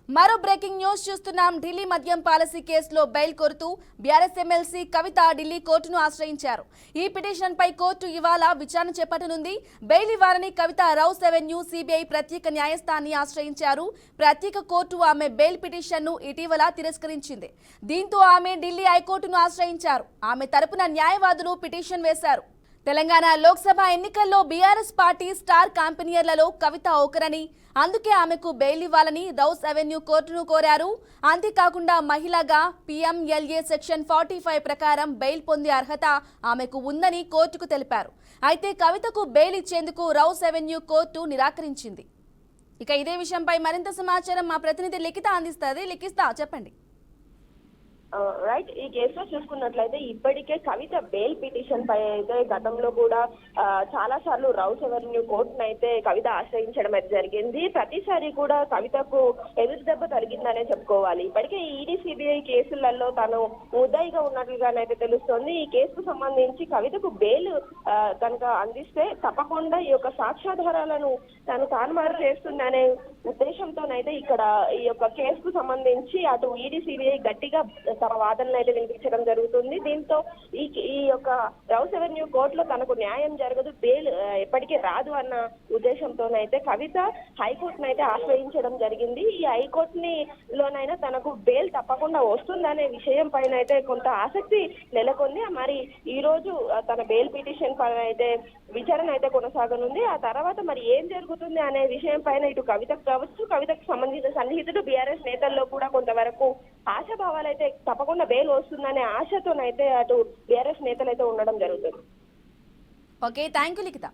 మరో breaking news చూస్తున్నాం. ఢిల్లీ మద్యం పాలసీ కేసులో బెయిల్ కోరుతూ బీఆర్ఎస్ ఎమ్మెల్సీ కవిత ఢిల్లీ కోర్టును ఆశ్రయించారు. ఈ పిటిషన్ పై కోర్టు ఇవాళ విచారణ చేపట్టనుంది. బెయిల్ ఇవ్వాలని కవిత రౌస్ అవెన్యూ సిబిఐ ప్రత్యేక న్యాయస్థానాన్ని ఆశ్రయించారు. ప్రత్యేక కోర్టు ఆమె బెయిల్ పిటిషన్ ను ఇటీవల తిరస్కరించింది. దీంతో ఆమె ఢిల్లీ హైకోర్టును ఆశ్రయించారు. ఆమె తరపున న్యాయవాదులు పిటిషన్ వేశారు. తెలంగాణ లోక్సభ ఎన్నికల్లో బీఆర్ఎస్ పార్టీ స్టార్ క్యాంపెయినర్లలో కవిత ఒకరని, అందుకే ఆమెకు బెయిల్ ఇవ్వాలని రౌస్ అవెన్యూ కోర్టును కోరారు. అంతేకాకుండా మహిళగా PMLA సెక్షన్ 45 ప్రకారం బెయిల్ పొందే అర్హత ఆమెకు ఉందని కోర్టుకు తెలిపారు. అయితే కవితకు బెయిల్ ఇచ్చేందుకు రౌస్ అవెన్యూ కోర్టు నిరాకరించింది. ఇక ఇదే విషయంపై మరింత సమాచారం మా ప్రతినిధి లిఖిత అందిస్తుంది. లిఖిత, చెప్పండి. రైట్, ఈ కేసులో చూసుకున్నట్లయితే ఇప్పటికే కవిత బెయిల్ పిటిషన్ పై అయితే గతంలో కూడా చాలా సార్లు రౌస్ అవెన్యూ కోర్టును అయితే కవిత ఆశ్రయించడం అయితే జరిగింది. ప్రతిసారి కూడా కవితకు ఎదురు దెబ్బ తగిలిందనే చెప్పుకోవాలి. ఇప్పటికే ఈడీ సిబిఐ కేసులలో తాను ముద్దాయిగా ఉన్నట్లుగానైతే తెలుస్తోంది. ఈ కేసుకు సంబంధించి కవితకు బెయిల్ కనుక అందిస్తే తప్పకుండా ఈ యొక్క సాక్ష్యాధారాలను తాను తారుమారు చేస్తుందనే ఉద్దేశంతోనైతే ఇక్కడ ఈ యొక్క కేసుకు సంబంధించి అటు ఈడీ సిబిఐ గట్టిగా తమ వాదనలు అయితే వినిపించడం జరుగుతుంది. దీంతో ఈ యొక్క రౌస్ అవెన్యూ కోర్టులో తనకు న్యాయం జరగదు, బెయిల్ ఎప్పటికీ రాదు అన్న ఉద్దేశంతోనైతే కవిత హైకోర్టును అయితే ఆశ్రయించడం జరిగింది. ఈ హైకోర్టులోనైనా తనకు బెయిల్ తప్పకుండా వస్తుందనే విషయం పైన అయితే కొంత ఆసక్తి నెలకొంది. మరి ఈ రోజు తన బెయిల్ పిటిషన్ పైన అయితే విచారణ అయితే కొనసాగనుంది. ఆ తర్వాత మరి ఏం జరుగుతుంది అనే విషయం పైన ఇటు కవితకు కావచ్చు, కవితకు సంబంధించిన సన్నిహితుడు బీఆర్ఎస్ నేతల్లో కూడా కొంతవరకు ఆశాభావాలు అయితే తప్పకుండా బెయిల్ వస్తుందనే ఆశతోనైతే అటు బీఆర్ఎస్ నేతలు అయితే ఉండడం జరుగుతుంది. Okay, thank you Likhita.